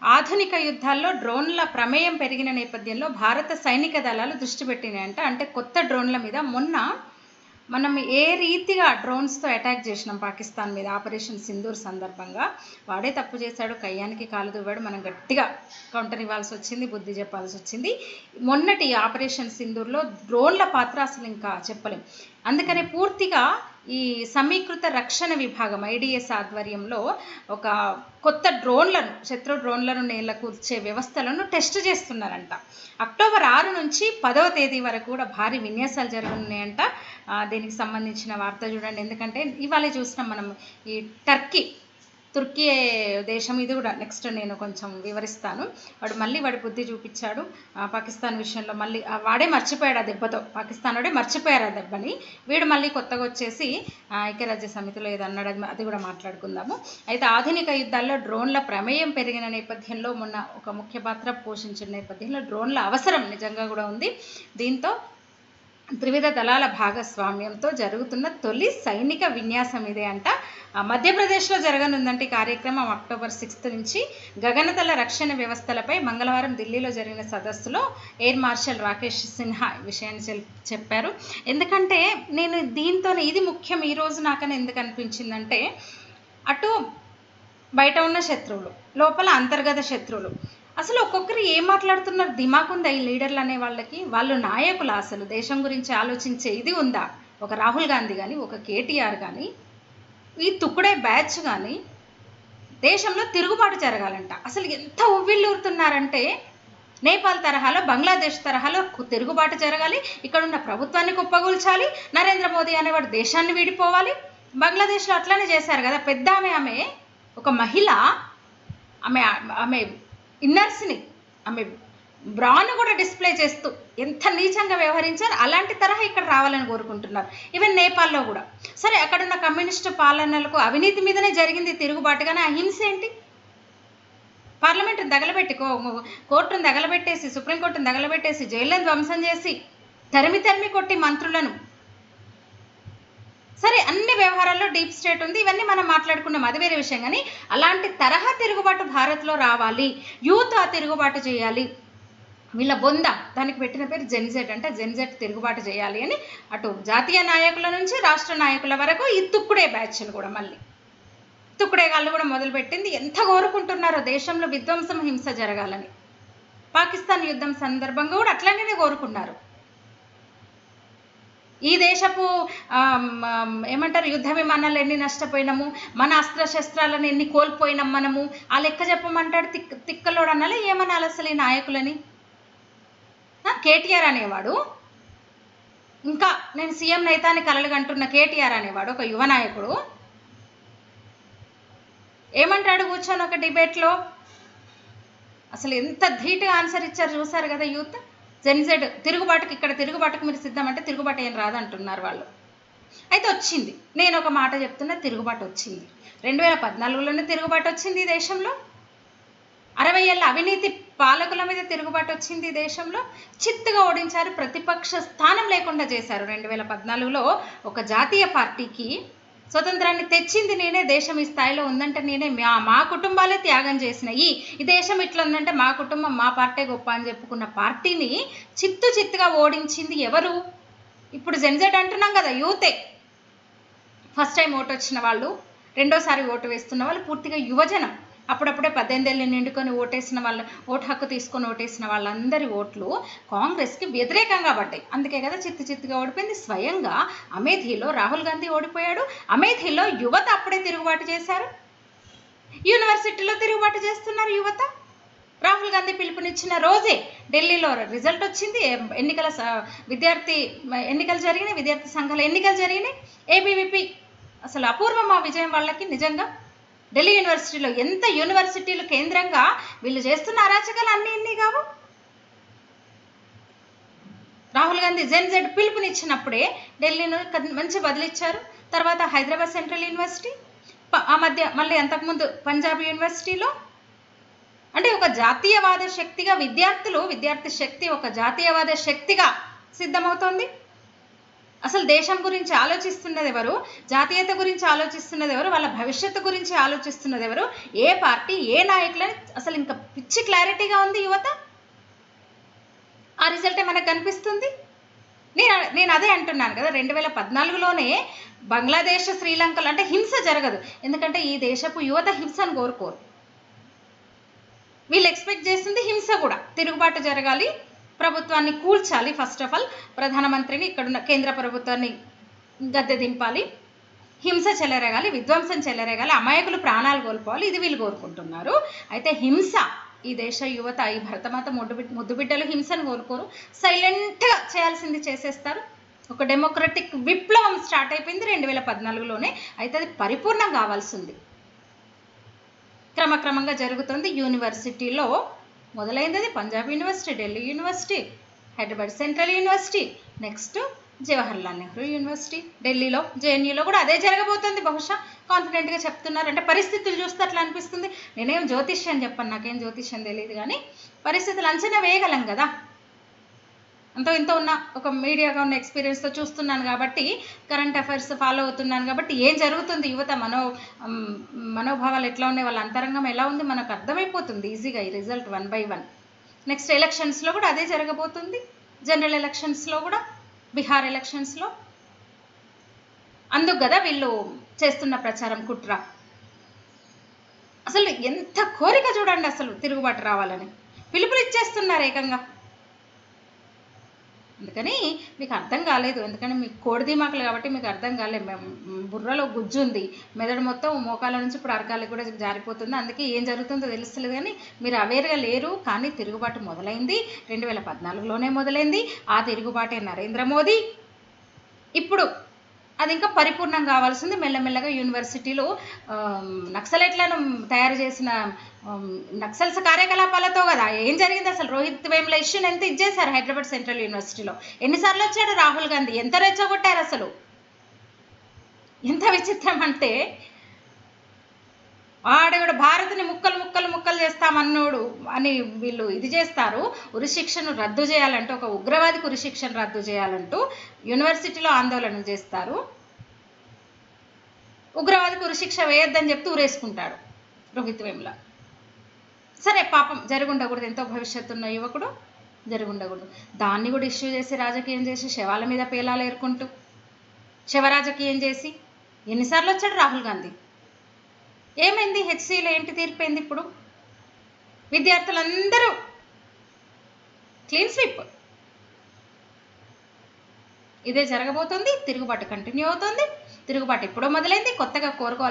ఆధునిక యుద్ధాల్లో డ్రోన్ల ప్రమేయం పెరిగిన నేపథ్యంలో భారత సైనిక దళాలు దృష్టి పెట్టినాయంట. అంటే కొత్త డ్రోన్ల మీద మొన్న మనం ఏ రీతిగా డ్రోన్స్తో అటాక్ చేసినాం పాకిస్తాన్ మీద ఆపరేషన్ సింధూర్ సందర్భంగా, వాడే తప్పు చేశాడు, కయ్యానికి కాలు దువ్వాడు, మనం గట్టిగా కౌంటర్ ఇవ్వాల్సి వచ్చింది, బుద్ధి చెప్పాల్సి వచ్చింది. మొన్నటి ఆపరేషన్ సింధూర్లో డ్రోన్ల పాత్ర అసలు ఇంకా చెప్పలేం. అందుకనే పూర్తిగా ఈ సమీకృత రక్షణ విభాగం ఐడిఎస్ ఆధ్వర్యంలో ఒక కొత్త డ్రోన్లను, శత్రు డ్రోన్లను నేలకూర్చే వ్యవస్థలను టెస్ట్ చేస్తున్నారంట. అక్టోబర్ 6 నుంచి 10వ తేదీ వరకు కూడా భారీ విన్యాసాలు జరగనున్నాయంట. దీనికి సంబంధించిన వార్త చూడండి. ఎందుకంటే ఇవాళ చూసినాం మనం ఈ తుర్కీ దేశం, ఇది కూడా నెక్స్ట్ నేను కొంచెం వివరిస్తాను. వాడి బుద్ధి చూపించాడు పాకిస్తాన్ విషయంలో. మళ్ళీ వాడే మర్చిపోయాడు ఆ దెబ్బతో, పాకిస్తాన్ వాడే మర్చిపోయారు ఆ దెబ్బని. వీడు మళ్ళీ కొత్తగా వచ్చేసి ఐక్యరాజ్య సమితిలో ఏదన్నాడు, అది కూడా మాట్లాడుకుందాము. అయితే ఆధునిక యుద్ధాల్లో డ్రోన్ల ప్రమేయం పెరిగిన నేపథ్యంలో, మొన్న ఒక ముఖ్య పాత్ర పోషించిన నేపథ్యంలో డ్రోన్ల అవసరం నిజంగా కూడా ఉంది. దీంతో త్రివిధ దళాల భాగస్వామ్యంతో జరుగుతున్న తొలి సైనిక విన్యాసం ఇదే అంట. మధ్యప్రదేశ్లో జరగనుందంటే ఈ కార్యక్రమం అక్టోబర్ 6 నుంచి. గగనతల రక్షణ వ్యవస్థలపై మంగళవారం ఢిల్లీలో జరిగిన సదస్సులో ఎయిర్ మార్షల్ రాకేష్ సిన్హా విషయాన్ని చెప్పారు. ఎందుకంటే నేను దీంతో ఇది ముఖ్యం ఈరోజు నాకని ఎందుకు అనిపించిందంటే, అటు బయట ఉన్న శత్రువులు, లోపల అంతర్గత శత్రువులు, అసలు ఒక్కొక్కరు ఏం మాట్లాడుతున్నారు, దిమాకుందా ఈ లీడర్లు అనే వాళ్ళకి? వాళ్ళు నాయకులు అసలు దేశం గురించి ఆలోచించే ఇది ఉందా? ఒక రాహుల్ గాంధీ కానీ, ఒక కేటీఆర్ కానీ, ఈ తుక్కుడే బ్యాచ్ కానీ దేశంలో తిరుగుబాటు జరగాలంట. అసలు ఎంత ఉవ్విళ్ళూరుతున్నారంటే, నేపాల్ తరహాలో, బంగ్లాదేశ్ తరహాలో తిరుగుబాటు జరగాలి, ఇక్కడున్న ప్రభుత్వాన్ని కుప్పగూల్చాలి, నరేంద్ర మోదీ అనేవాడు దేశాన్ని వీడిపోవాలి. బంగ్లాదేశ్లో అట్లానే చేశారు కదా. పెద్ద ఆమె ఒక మహిళ, ఆమె ఇన్నర్స్ని, ఆమె బ్రాను కూడా డిస్ప్లే చేస్తూ ఎంత నీచంగా వ్యవహరించారు. అలాంటి తరహా ఇక్కడ రావాలని కోరుకుంటున్నారు. ఈవెన్ నేపాల్లో కూడా. సరే, అక్కడున్న కమ్యూనిస్టు పాలనలకు అవినీతి మీదనే జరిగింది తిరుగుబాటు, కానీ అహింస ఏంటి? పార్లమెంటును తగలబెట్టి, కోర్టును తగలబెట్టేసి, సుప్రీంకోర్టును తగలబెట్టేసి, జైళ్ళను ధ్వంసం చేసి, తరిమి కొట్టి మంత్రులను. సరే, అన్ని వ్యవహారాల్లో డీప్ స్టేట్ ఉంది, ఇవన్నీ మనం మాట్లాడుకున్నాం, అది వేరే విషయం. కానీ అలాంటి తరహా తిరుగుబాటు భారత్లో రావాలి, యూత్ ఆ తిరుగుబాటు చేయాలి. వీళ్ళ బొంద, దానికి పెట్టిన పేరు జెన్జెట్ అంటే జెన్జెట్ తిరుగుబాటు చేయాలి అని అటు జాతీయ నాయకుల నుంచి రాష్ట్ర నాయకుల వరకు ఈ తుక్కుడే బ్యాచ్లు కూడా, మళ్ళీ తుక్కుడే వాళ్ళు కూడా మొదలుపెట్టింది. ఎంత కోరుకుంటున్నారో దేశంలో విధ్వంసం, హింస జరగాలని. పాకిస్తాన్ యుద్ధం సందర్భంగా కూడా అట్లానే కోరుకున్నారు. ఈ దేశపు ఏమంటారు, యుద్ధ విమానాలు ఎన్ని నష్టపోయినాము, మన అస్త్రశస్త్రాలను ఎన్ని కోల్పోయినాం మనము, ఆ లెక్క చెప్పమంటాడు. తిక్కలోడు అనాలి, ఏమనాలి అసలు ఈ నాయకులని? కేటీఆర్ అనేవాడు, ఇంకా నేను సీఎం నైతాన్ని కలలుగంటున్న కేటీఆర్ అనేవాడు ఒక యువ నాయకుడు, ఏమంటాడు కూర్చొని ఒక డిబేట్లో, అసలు ఎంత ధీటుగా ఆన్సర్ ఇచ్చారు చూసారు కదా యూత్. జెన్జెడ్ తిరుగుబాటుకి, ఇక్కడ తిరుగుబాటుకు మీరు సిద్ధమంటే తిరుగుబాటు ఏం రాదంటున్నారు వాళ్ళు. అయితే వచ్చింది, నేను ఒక మాట చెప్తున్నా, తిరుగుబాటు వచ్చింది. 2014లోనే తిరుగుబాటు వచ్చింది ఈ దేశంలో. 60 ఏళ్ళ అవినీతి పాలకుల మీద తిరుగుబాటు వచ్చింది ఈ దేశంలో. చిత్తుగా ఓడించారు, ప్రతిపక్ష స్థానం లేకుండా చేశారు. 2014లో ఒక జాతీయ పార్టీకి స్వతంత్రాన్ని తెచ్చింది నేనే, దేశం ఈ స్థాయిలో ఉందంటే నేనే, మా కుటుంబాలే త్యాగం చేసిన ఈ దేశం ఇట్లా ఉందంటే మా కుటుంబం, మా పార్టీ గొప్ప అని చెప్పుకున్న పార్టీని చిత్తుగా ఓడించింది ఎవరు? ఇప్పుడు జెన్జెడ్ అంటున్నాం కదా, యూతే. ఫస్ట్ టైం ఓటు వచ్చిన వాళ్ళు, రెండోసారి ఓటు వేస్తున్న వాళ్ళు పూర్తిగా యువజనం. అప్పుడప్పుడే 18 ఏళ్ళు నిండుకొని ఓటేసిన వాళ్ళ, ఓటు హక్కు తీసుకొని ఓటేసిన వాళ్ళందరి ఓట్లు కాంగ్రెస్కి వ్యతిరేకంగా పడ్డాయి. అందుకే కదా చిత్తుగా ఓడిపోయింది. స్వయంగా అమేథీలో రాహుల్ గాంధీ ఓడిపోయాడు. అమేథీలో యువత అప్పుడే తిరుగుబాటు చేశారు. యూనివర్సిటీలో తిరుగుబాటు చేస్తున్నారు యువత. రాహుల్ గాంధీ పిలుపునిచ్చిన రోజే ఢిల్లీలో రిజల్ట్ వచ్చింది. ఎన్నికలు జరిగినాయి, విద్యార్థి సంఘాల ఎన్నికలు జరిగినాయి. ఏబీవీపీ అసలు అపూర్వం ఆ విజయం వాళ్ళకి. నిజంగా ఢిల్లీ యూనివర్సిటీలో, ఎంత యూనివర్సిటీలు కేంద్రంగా వీళ్ళు చేస్తున్న అరాచకాలు అన్నీ ఇన్ని కావు. రాహుల్ గాంధీ జెన్జెడ్ పిలుపునిచ్చినప్పుడే ఢిల్లీను మంచి బదిలిచ్చారు. తర్వాత హైదరాబాద్ సెంట్రల్ యూనివర్సిటీ, ఆ మధ్య మళ్ళీ అంతకుముందు పంజాబ్ యూనివర్సిటీలో. అంటే ఒక జాతీయవాద శక్తిగా విద్యార్థి శక్తి ఒక జాతీయవాద శక్తిగా సిద్ధమవుతోంది. అసలు దేశం గురించి ఆలోచిస్తున్నది ఎవరు, జాతీయత గురించి ఆలోచిస్తున్నది ఎవరు, వాళ్ళ భవిష్యత్తు గురించి ఆలోచిస్తున్నది ఎవరు, ఏ పార్టీ ఏ నాయకులని అసలు ఇంకా పిచ్చి క్లారిటీగా ఉంది యువత. ఆ రిజల్టే మనకు కనిపిస్తుంది. నేను అదే అంటున్నాను కదా, 2014లోనే బంగ్లాదేశ్ శ్రీలంకలో అంటే హింస జరగదు, ఎందుకంటే ఈ దేశపు యువత హింసను కోరుకోరు. వీళ్ళు ఎక్స్పెక్ట్ చేసింది హింస కూడా, తిరుగుబాటు జరగాలి, ప్రభుత్వాన్ని కూల్చాలి, ఫస్ట్ ఆఫ్ ఆల్ ప్రధానమంత్రిని ఇక్కడున్న కేంద్ర ప్రభుత్వాన్ని గద్దె దింపాలి, హింస చెలరేగాలి, విధ్వంసం చెలరేగాలి, అమాయకులు ప్రాణాలు కోల్పోవాలి, ఇది వీళ్ళు కోరుకుంటున్నారు. అయితే హింస ఈ దేశ యువత, ఈ భరతమాత ముద్దు బిడ్డలు హింసను కోరుకోరు, సైలెంట్గా చేయాల్సింది చేసేస్తారు. ఒక డెమోక్రటిక్ విప్లవం స్టార్ట్ అయిపోయింది 2014లోనే. అయితే అది పరిపూర్ణం కావాల్సింది, క్రమక్రమంగా జరుగుతుంది. యూనివర్సిటీలో మొదలైంది అది, Punjab university, Delhi university, Hyderabad central university, next Jawaharlal Nehru university, ఢిల్లీలో జేఎన్యూలో కూడా అదే జరగబోతుంది బహుశా, కాన్ఫిడెంట్గా చెప్తున్నారు. అంటే పరిస్థితులు చూస్తే అట్లా అనిపిస్తుంది. నేనేం జ్యోతిష్యం చెప్పాను, నాకేం జ్యోతిష్యం తెలియదు, కానీ పరిస్థితులు అంచనా వేయగలం కదా. అంతో ఇంత ఉన్న ఒక మీడియాగా ఉన్న ఎక్స్పీరియన్స్తో చూస్తున్నాను కాబట్టి, కరెంట్ అఫైర్స్ ఫాలో అవుతున్నాను కాబట్టి, ఏం జరుగుతుంది యువత మనోభావాలు ఎట్లా ఉన్నాయి, వాళ్ళ అంతరంగం ఎలా ఉంది మనకు అర్థమైపోతుంది ఈజీగా ఈ రిజల్ట్ 1 by 1. నెక్స్ట్ ఎలక్షన్స్లో కూడా అదే జరగబోతుంది, జనరల్ ఎలక్షన్స్లో కూడా, బీహార్ ఎలక్షన్స్లో. అందుకు కదా వీళ్ళు చేస్తున్న ప్రచారం, కుట్ర. అసలు ఎంత కోరిక చూడండి, అసలు తిరుగుబాటు రావాలని పిలుపులు ఇచ్చేస్తున్నారు ఏకంగా. అందుకని మీకు అర్థం కాలేదు, ఎందుకంటే మీకు కోడి దిమాకులు కాబట్టి మీకు అర్థం కాలేదు. బుర్రలో గుజ్జు ఉంది, మెదడు మొత్తం మోకాల నుంచి ఇప్పుడు అరకాలకు కూడా జారిపోతుంది, అందుకే ఏం జరుగుతుందో తెలుస్తలేదు. కానీ మీరు అవేర్గా లేరు. కానీ తిరుగుబాటు మొదలైంది 2014లోనే మొదలైంది. ఆ తిరుగుబాటే నరేంద్ర మోదీ. ఇప్పుడు అది ఇంకా పరిపూర్ణం కావాల్సింది. మెల్లమెల్లగా యూనివర్సిటీలో నక్సలైట్లను తయారు చేసిన నక్సల్స్ కార్యకలాపాలతో కదా ఏం జరిగింది అసలు. రోహిత్ వేముల ఇష్యూని ఎంత ఇచ్చేశారు హైదరాబాద్ సెంట్రల్ యూనివర్సిటీలో. ఎన్నిసార్లు వచ్చాడు రాహుల్ గాంధీ, ఎంత రెచ్చగొట్టారు అసలు. ఎంత విచిత్రం అంటే, వాడు భారత్ని ముక్కలు ముక్కలు ముక్కలు చేస్తామన్నోడు అని వీళ్ళు ఇది చేస్తారు. ఉరిశిక్షను రద్దు చేయాలంటూ, ఒక ఉగ్రవాదికి ఉరిశిక్షను రద్దు చేయాలంటూ యూనివర్సిటీలో ఆందోళన చేస్తారు. ఉగ్రవాదికి ఉరిశిక్ష వేయొద్దని చెప్తూ ఊరేసుకుంటాడు రోహిత్ వేముల. సరే పాపం జరుగుండకూడదు, ఎంతో భవిష్యత్తు ఉన్న యువకుడు, జరుగుండకూడదు. దాన్ని కూడా ఇష్యూ చేసి రాజకీయం చేసి శవాల మీద పేలాలు ఏరుకుంటూ శవ రాజకీయం చేసి ఎన్నిసార్లు వచ్చాడు రాహుల్ గాంధీ. ఏమైంది హెచ్సిలో, ఏంటి తీర్పైంది ఇప్పుడు? విద్యార్థులందరూ క్లీన్ స్వీప్. ఇదే జరగబోతుంది. తిరుగుబాటు కంటిన్యూ అవుతుంది. తిరుగుబాటు ఎప్పుడో మొదలైంది, కొత్తగా కోరుకోవాల్సి